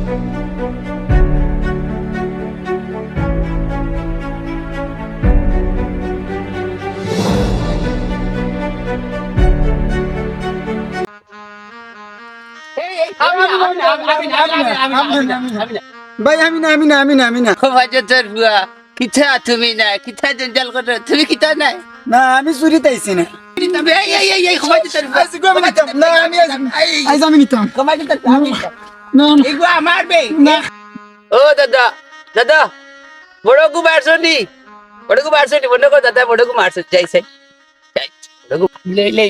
ভাই আমি না খোবাজতের বুয়া কিথা তুমি না কিথা জঞ্জাল করো তুমি কিথা নাই না আমি চুরি তাইছি না তবে এই খোবাজতের বুয়া আজকে আমি নিতাম না আজ আমি নিতাম খোবাজতের আমি না এগো আমার বে না ও দাদা দাদা বড়গু মারছনি বড় কো দাদা বড়গু মারছ যাই সাই যাই বড়গু লে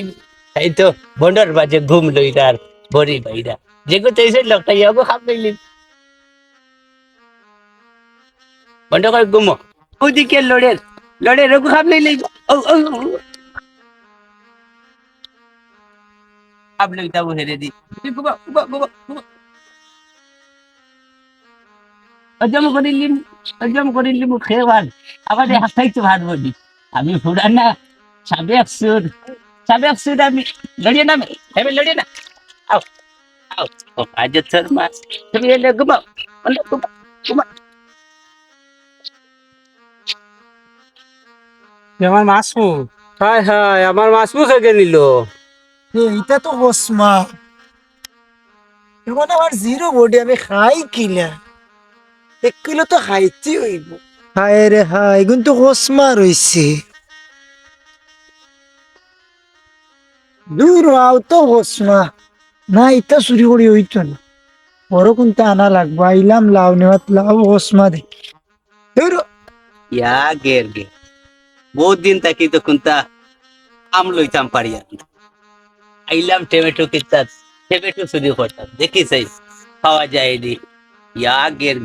এই তো বন্ডর বাজে ঘুম লইরার বড়ি বাইরা যেগো চাইছে লোকটা ইয়াগো খাপ লইলি বন্ধ করে ঘুমো ওদিকে লড়ে রঘু খাপ লইলি খাপ লইতা হেরে দি ঘুমো অজম করিলি মু খেয়ে আবার হাসাইতে ভাত বলি আমি ফুরা না সাবেক সুর আমি লড়িয়ে না হেবে লড়িয়ে না আও আজ তোর মাস তুমি এলে ঘুমাও ঘুমা আমার মাসু হায় হায় আমার মাসমু থেকে নিল এইটা তো হসমা এখন আমার জিরো বডি আমি খাই কিলা 1 কিলো তো খাইতে হইব হায় রে হায় কিন্তু হসমা রইছে দূর আও তো হসমা না এটা চুরি করি হইতো না বড় কোনটা আনা লাগবো আইলাম লাউ নেওয়াত লাউ হসমা দে দূর ইয়া গের বহুত দিন থাকি তো কোনটা আম লইতাম পারিয়া আইলাম টমেটো কিতাত টমেটো চুরি করতাম দেখি চাই পাওয়া যায় দি ইয়া গের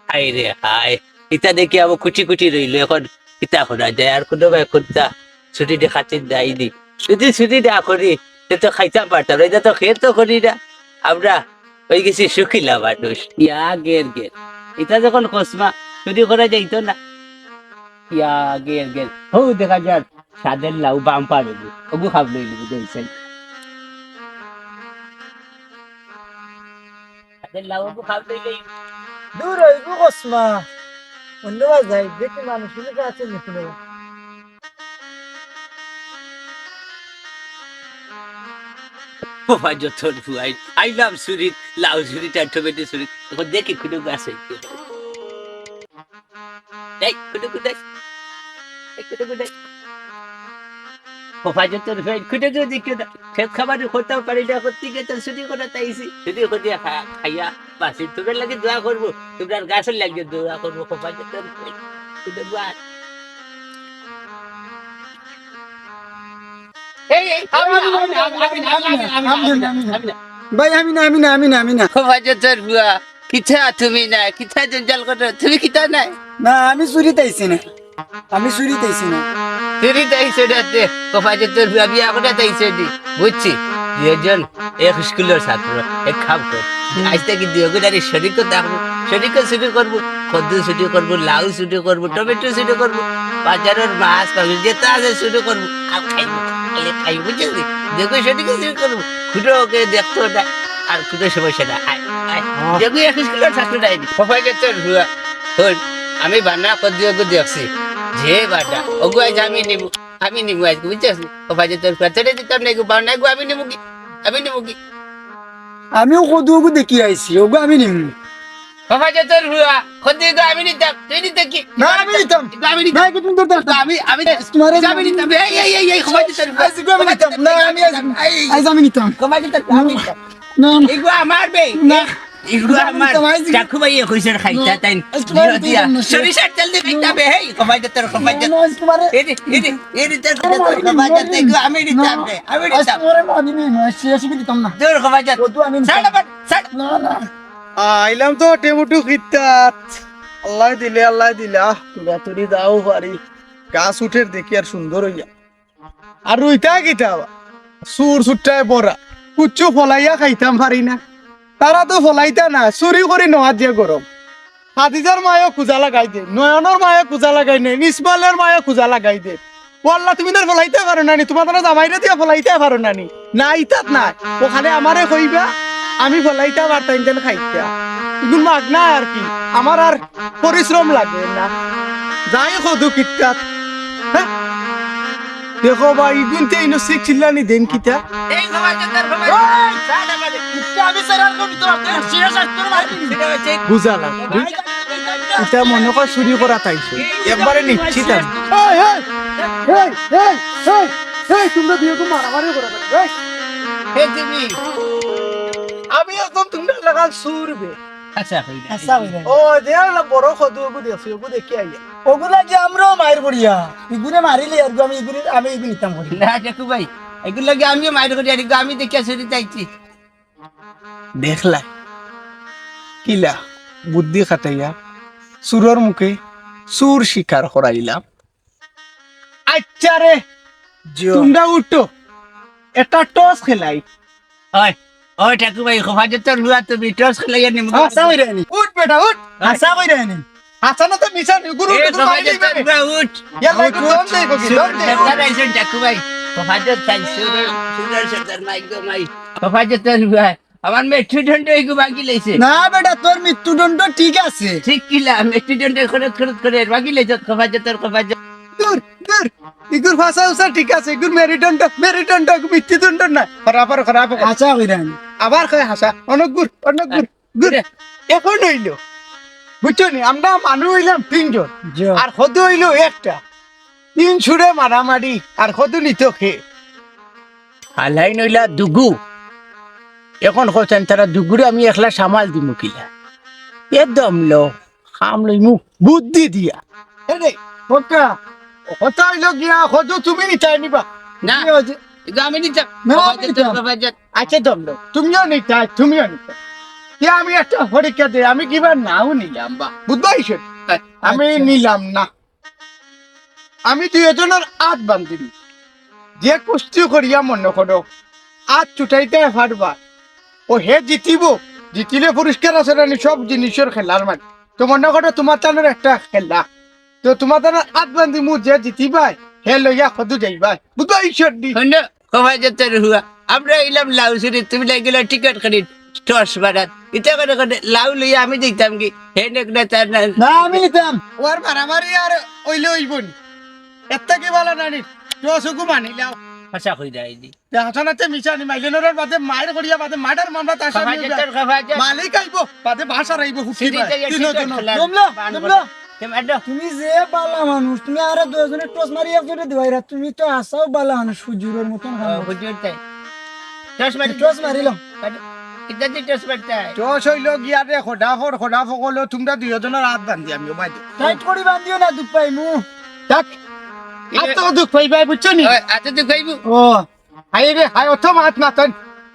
হাই রে হাই ইতা দেখি আবার কুচি রইল এখন ইতা করা যায় আর কোনো ভাই কোনটা ছুটি দেখাতে যাইনি যদি ছুটি না করি সে তো খাইতাম পারতাম এটা তো খেয়ে তো করি না আমরা ওই গেছি শুকিলা মানুষ ইয়া গের এটা যখন কসমা চুরি করা যাইতো না ইয়া গের হো দেখা যাক সাদের লাউ বাম পারবো ওগু খাব লইলি বুঝাইছেন সাদের লাউ ওগু খাব লইলি দূর হইব হসমা অন্যবার যাই দেখি মানুষ আছে নাকি না যতন হুয়াই আইলাম সুরিত লাউ সুরিত আর টমেটো সুরিত তখন দেখি খুঁড়ে গাছ হইতে খাবার করতেও পারি না করতে গিয়ে তো ছুটি করে তাইছি ছুটি করে খাইয়া বাসি তোদের লাগে দোয়া করবো তোমরা গাছের লাগে দোয়া করবো খোপা যতন ভাই আমি না খোবাজতের বুয়া কিথা তুমি না কিথা জঞ্জাল করো তুমি কিথা নাই না আমি চুরি তাইছি না তুই তাইছে ডাতে খোবাজতের বুয়া বিয়া করে তাইছে দি বুঝছি দুজন এক স্কুলের ছাত্র এক খাপ কর আজ থেকে দুজনের শরীর দেখবো শরীর ছুটি করবো কদ্দু ছুটি করবো লাউ ছুটি করবো টমেটো ছুটি করবো বাজারের মাছ পাবি যেটা আছে ছুটি করবো আর খাইবো বুঝেছি দেখো শরীর ছুটি করবো খুঁটো ওকে দেখতো না আর খুঁটো সমস্যা না দেখো এক স্কুলের ছাত্র ডাইনি খোবাজতের বুয়া শোন আমি বান্না কদ্দু ওগু দেখছি যে বাটা ওগু আজ আমি নিবো আজকে বুঝছিস খোবাজতের বুয়া ছেড়ে দিতাম না বান্না গো আমি নিবো কি আমিও কদুগু দেখি আইছি ওগু আমি নিম খোবাজতের বুয়া কদ্দু গো আমি নিতাম তুই নিতে কি না আমি নিতাম আমি নিতাম না কিন্তু দরকার আমি তোমারে আমি নিতাম এই খোবাজতের বুয়া আজকে আমি নিতাম না আজ আমি নিতাম খোবাজতের আমি নিতাম না এগো আমার বে না এগুলো আমার চাকু ভাই কইছে খাইতা তাই দিয়া সরিষার তেল দিয়ে খাইতা বে হেই খোবাজতের তোমারে এদি তেল খোবাজতের এগো আমি নিতাম রে আমি নিতাম তোমারে আমি নিম শেষ করে দিতাম না দূর খোবাজত কদু আমি ছাড় না আইলাম তো টেমুটু খিতাত আল্লাহ দিলে তোরা তুরি দাও পারি গাছ উঠের দেখি আর সুন্দর হইয়া আর রুইতা গিটা সুর সুট্টায় পড়া কুচ্ছু ফলাইয়া খাইতাম পারি না তারা তো ফলাইতা না চুরি করে নোয়া দিয়ে গরম হাতিজার মায়ে খোঁজা লাগাই দে নয়নের মায়ে খোঁজা লাগাই নে নিসমালের মায়ে খোঁজা লাগাই দে ওয়াল্লাহ তুমি তো ফলাইতে পারো নানি, তোমার তো জামাইরে দিয়ে ফলাইতে পারো নানি, না ইতাত না ওখানে আমারে কইবা, আমি ফলাইতে পারতাম তেন খাইতা, এগুলো মাগ না আর কি, আমার আর পরিশ্রম লাগে না, যাই কদু কিতাত। হ্যাঁ দেখো ভাই ইগুনতে ইনো শিখ চিল্লানি দেন কিতা, এই খোফাজতের সাড়া মানে আমি স্যার আর কোন তো সিরিয়াস আসতো না সেটা হচ্ছে বুঝালাম এটা মনে কর চুরি করা তাইছে একবারে নিশ্চিত আমি। তোমরা দিয়ে মারামারি করা হে তুমি আমি একদম তোমরা লাগাল সুরবে আচ্ছা কই না আচ্ছা হইরা ও দেয়ালা বড় খদু ওগু দেখছি ওগু দেখি আইয়া ওগুলা কি আমরাও মায়ের পড়িয়া ইগুনে মারিলে আর আমি ইগু নিতাম করি না দেখো ভাই এগুলো লাগে আমিও মাইর করি আর আমি দেখে শুরু চাইছি দেখলা কিলা বুদ্ধি খাটাইয়া সুরর মুখে সুর শিকার করাইলাম। আচ্ছা রে তোমরা উঠো একটা টস খেলাই, ওই ওই ঠাকুর ভাই খোফাজতের লুয়া তুমি টস খেলাইয়া নিমু আচ্ছা হইরা নি উঠ বেটা উঠ, আচ্ছা হইরা নি হাসানো তো মিশন গুরু এ গুরু মাইলেই খোফাজতের পাবে লুয়া উঠ ইয়াল্লা একটু দম দেই বকি দম দেই সরদার আইছেন ঠাকুর ভাই খোফাজত চাই সুন্দর সরদার মাই গো মাই খোফাজতের লুয়া আমার মেট্রোডন্ড এগু বাকি লাইছে না বেটা তোর মৃত্যুদণ্ড ঠিক আছে ঠিক কিলা মেট্রোডন্ডের খরচ খরচ করে বাকি লাইছে খোফাজতের খোফাজত দূর দূর ইগুর ভাষা উসা ঠিক আছে ইগুর মেরুদণ্ড মৃত্যুদণ্ড না খারাপ আচ্ছা হইরা নি আবার কয় হাসা অনেক গুর গুর এখন হইল বুঝছো নি আমরা মানুষ হইলাম 3 জন জিও আর খদু হইল একটা, 3 ছুড়ে মারামারি আর খদু নিত খে হালাই নইলা দুগু, এখন কইছেন তারা দুগুরে আমি একলা সামাল দিমু কিলা একদম লো খাম লইমু বুদ্ধি দিয়া এনে ওটা ওটা হইল গিয়া খদু তুমি নিতাই নিবা না কি হয়েছে? এগু আমি নিতাম না, আমি খোফাজতের নিতাম। খোফাজত আচ্ছা দমলো তুমিও নিতাই আমি একটা পরীক্ষা দে আমি কিবা নাও নিলাম বা বুঝবা আমি আচ্ছা। নিলাম না, আমি 2 জনের আট বান্ধিবি, যে কুস্তি করিয়া মনে করো আট চুটাইতে পারবা ও হে জিতিলে পুরস্কার আছে না সব জিনিসের খেলার মানে, তো মনে করো তোমার তানোর একটা খেলা, তো তোমার তানোর আট বান্ধিমু যে জিতিবাই হে লইয়া খদু যাইবাই বুঝবা ঈশ্বর দি হইল খোফাজতের হুয়া আমরা ইলাম লাউ সিরি তুমি লাগিলা টিকিট খরিদ টস বারাত ইটা করে করে লাউ লইয়া আমি দেখতাম কি হে নেকড়া তার না না আমি নিতাম ওর মারামারি আর ওইলে ওইবন এত কি বলা নানি চসুকু মানিলাও ভাষা কই দাই দি হাসানাতে মিশানি মাইলেনর বাদে মায়ের করিয়া বাদে মার্ডার মামলা তার সামনে খোফাজতের খোফাজত মালিক আইব বাদে ভাষা রাইব হুকি সিরি ভাই থেকে তিনজন টিকিট খেলা দমলো কেমন তুমি যে বালা মানুষ তুমি আরে দুজনে টস মারি একজনে দিবাইরা তুমি তো আসাও বালা মানুষ সুজুরের মতন হুজুর তাই টস মারি টস মারিলাম ইটা দি টস মারতাই চস হইল গিয়া রে খোদা ফকলো তোমরা দুইজনের হাত বান্ধি আমি মাই টাইট করি বান্ধিও না দুধ পাই মু দেখ আত দুঃখ পাইবাই বুঝছো নি ওই আতে তো খাইবো ও হাই রে হাই অত মাত মাতন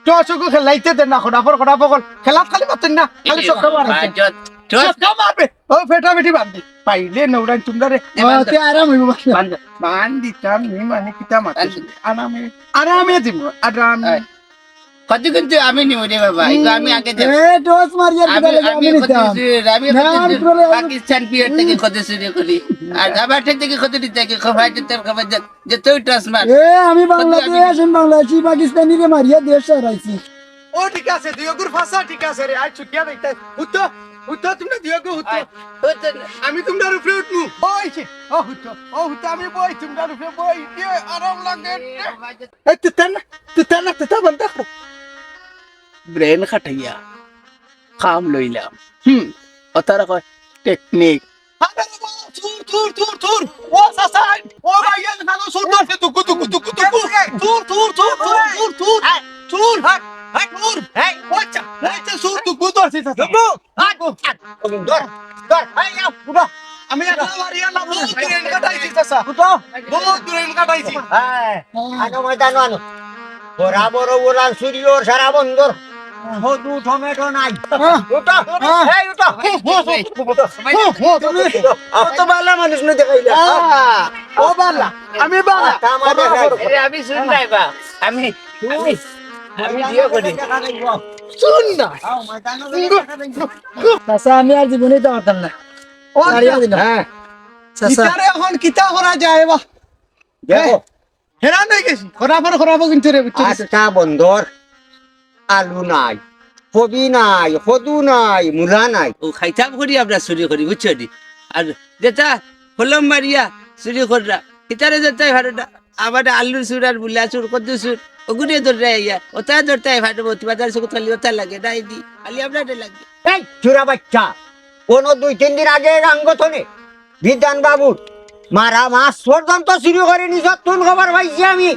চসুকু খেলাইতে দেন না খোদা ফকল খেলাত খালি মাতন না খালি চক্র মারছে খোফাজত টস চক্র মারবে ও ফেটা বেটি বান্ধি পাইলে নৌরান তোমরা রে তে আরাম হইব বান্দিতাম নি মানে কিতা মাত আরামে দিব আরামে কত কিন্তু আমি নিব রে বাবা এগো আমি আগে দেব এ টস মারি আর আমি দিবা আমি আমি কত নিতাম আমি না, আমি করে- পাকিস্তান পিরিয়ড থেকে কত শুরু করি আর আমার থেকে কত দিতে কি খোফাজতের খোফাজত যে তুই টস মার এ আমি বাংলাদেশ বাংলাদেশি পাকিস্তানি রে মারিয়া দেশ হারাইছি ও ঠিক আছে দিয়গুর ভাষা ঠিক আছে রে আজ ছুটিয়া দেখতে হুতো তোমরা দিয়গু হুতো আমি তোমরা উপরে উঠমু ওইছে ও হুতো আমি বই তোমরা উপরে বই দিয়ে আরাম লাগে এই তুই বন্ধ কর ব্রেন খাটাইয়া কাম লইলাম অতারা কয় টেকনিক তুর ও সাসাই ও ভাইয়া নানো সুন্দর সে তুকু তুর হাই তুর এই ওচ্চা সুর তুকু তো আছে সাসা দর হাই আ পুরা আমি একটা মারিয়া না বহুত দূরে কাটাইছি সাসা বহুত দূরে কাটাইছি আনো ময়দানো আনো বরাবর ওরাল সূর্যর সারা বন্দর হদু টমেটো নাই ওটা এই ওটা কত বালা মানুষ না দেখাইলা ও বালা আমি বালা আমি শুন নাই বা আমি দিও করি শুন না চাচা আমি আর জীবনে তো পারতাম না ও ছাড়িয়া দিলাম। হ্যাঁ চাচা কিতারে এখন কিতা করা যায় বা দেখো হেরান হয়ে গেছি খরাবো কিন্তু রে বুঝছো আজকা বন্দর আলু নাই, কবি নাই, কদু নাই, মূলা নাই। ও খাইতাম করি আমরা চুরি করি বুঝছো নি আর যেটা হলম মারিয়া চুরি কররা এটারে যেটাই ভাড়াটা আমার আলু চুর আর বুলা চুর কদ্দু চুর ওগুনে ধরে ইয়া ওটা ধরতে ভাড়া মতি বাজার সুখ খালি ওটা লাগে নাই দি খালি আমরা লাগে এই চোরা বাচ্চা, কোনো 2-3 দিন আগে গাঙ্গথনে বিধান বাবুর মারা মাছ পর্যন্ত চুরি করে নিছ, তুন খবর পাইছি আমি।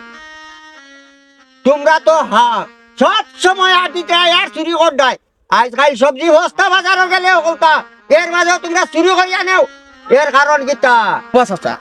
তোমরা তো সব সময় আটিতে আর চুরি করডায়, আজকাল সবজি বস্তা বাজারও গেলে ওটা এর মাঝে তোমরা চুরি করিয়া নেও, এর কারণ কিতা? বাস আচ্ছা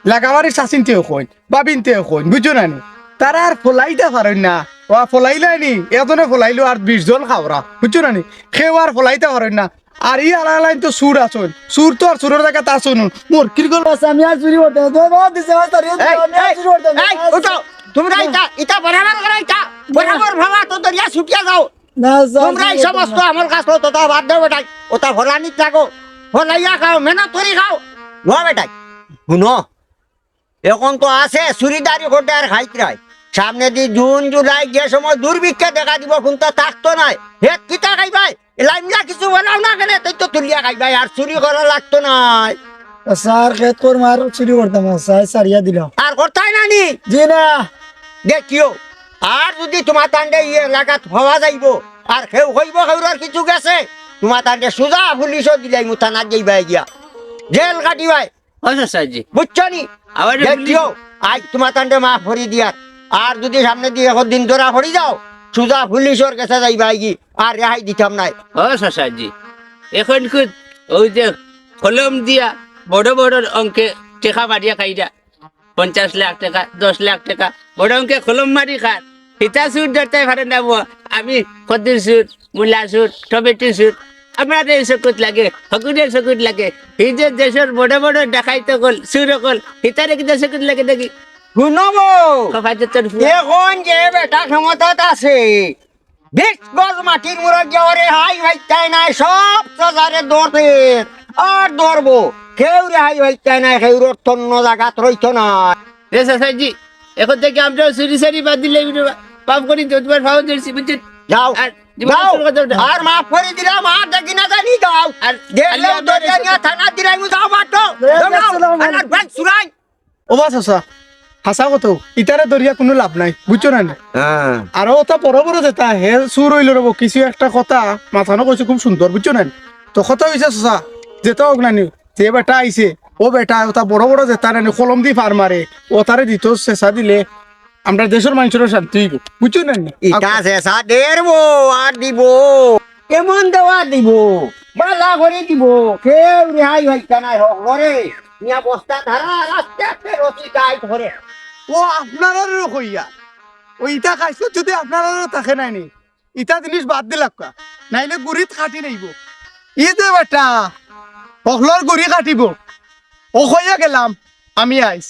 লাগাবাড়ির শাসিনতেও কইন বাবিনতেও কইন বুঝছো না নি তারা আর ফলাইতে পারেন না, ও ফলাইলাই নি এজনে ফলাইলো আর 20 জন খাওয়া বুঝছো না নি খেও আর ফলাইতে পারেন না। আর ই আলাইন তো সুর আছন, সুর তো আর সুরের জায়গা তা শুনুন মোর কিরকল আমি আর চুরি করতে না, তোমার বাবা দিছে আমার তারিয়ে এই, আমি আর এই, চুরি করতে না। এই, উঠো, তোমরা ইটা বরাবর করা ইটা বরাবর ভাবা তো দরিয়া ছুটিয়া যাও। না স্যার, তোমরা এই চুরি করতে সমস্ত না। আমল কাজ করো তো বাদ দেও বেটাই, ওটা ফলানিত লাগো, ফলাইয়া খাও, মেহনত করে খাও নোয়া বেটাই। শুনো এখন তো আছে চুরিদারি করতে আর খাইতরাই, সামনে দি জুন জুলাই যে সময় দুর্ভিক্ষে দেখা দিব কোনটা থাকতো নাই, হে কিতা খাইবাই লাইমলা কিছু বলাও না কেন তুই তো তুলিয়া খাইবাই আর চুরি করা লাগতো নাই। স্যার খেত কর মার চুরি করতাম না, স্যার সারিয়া দিলাম। আর করতাই না নি জি না, দেখিও আর যদি তোমার তান্ডে ইয়ে এলাকাত হওয়া যাইব আর কেউ হইব কেউর কিছু গেছে তোমার তান্ডে সুজা পুলিশও দিলাই মুথানাত যাইবাই গিয়া জেল কাটিবাই আচ্ছা সাজি বুঝছো নি। আবার দেখিও আজ তোমার তান্ডে মাফ করি দিয়ার, আর যদি সামনে দিয়ে এখন দিন ধরা করি যাও সুজা পুলিশের কাছে যাইবাই গি আর রেহাই দিতাম নাই। ও শশাজি এখন খুদ ওই যে কলম দিয়া বড় বড় অঙ্কে টেকা মারিয়া খাইরা 50 লাখ টাকা 10 লাখ টাকা বড় অঙ্কে কলম মারি খান হিতা সুর ধরতে পারে না আমি কদ্দুর সুর মূলা সুর টমেটো সুর আমরা চকুত লাগে হকুনের চকুত লাগে এই যে দেশের বড় বড় ডাকাইতে গল সুর গল হিতারে কিন্তু চকুত লাগে দেখি শুনবো কফাজতের এখন যে বেটা ক্ষমতাত আছে 20 গজ মাটির মুরত যাওয়ারে হাই ভাইতাই নাই, সব সজারে দৌড়ে আর দৌড়বো, কেউ রেহাই ভাইতাই নাই, কেউ অন্য জায়গাত রইত না। রে শশাজি এখন থেকে আমরা চুরি সারি বাদ দিলে পাপ করি তো তোমার ভাব ধরছি বুঝছেন যাও আর জীবনে যাও, শুরু করতে হবে না। আর মাফ করে দিলাম, আর দেখি না জানি যাও, আর দেখলেও আল্লাহ দরিয়া নিয়ে থানা দিলাই যাও মাত্র আর ভাই সুরাই। ও বাস আচ্ছা হাসা কত ইটারে দরিয়া কোনো লাভ নাই বুঝছো না নি হ্যাঁ আরো ওটা বড় বড় যেটা হে সুর হইল রব কিছু একটা কথা মাথানো কইছে খুব সুন্দর বুঝছো না নি? তো কথা হইছে সসা যেটা হোক নানি যে বেটা আইছে ও বেটা ওটা বড় বড় যেটা নানি কলম দি ফার মারে ওটারে দিত চেষ্টা দিলে আমরা দেশের মানুষের শান্তি হইব বুঝছো না নি? ইটা শেষা দেরবো আর দিব, কেমন দেওয়া দিব, বালা করে দিব, কেউ রেহাই ভাইতা নাই ঘরে নিয়া বস্তা ধারা আস্তে আস্তে রসি গাই ধরে। ও আপনারও কইয়া ও ইটা খাইছো যদি আপনারও থাকে নাই নি ইটা জিনিস বাদ দিলাম কা নাইলে গুড়িত কাটি নাইব ই যে বেটা পখলর গুড়ি কাটিব ও কইয়া গেলাম আমি আইস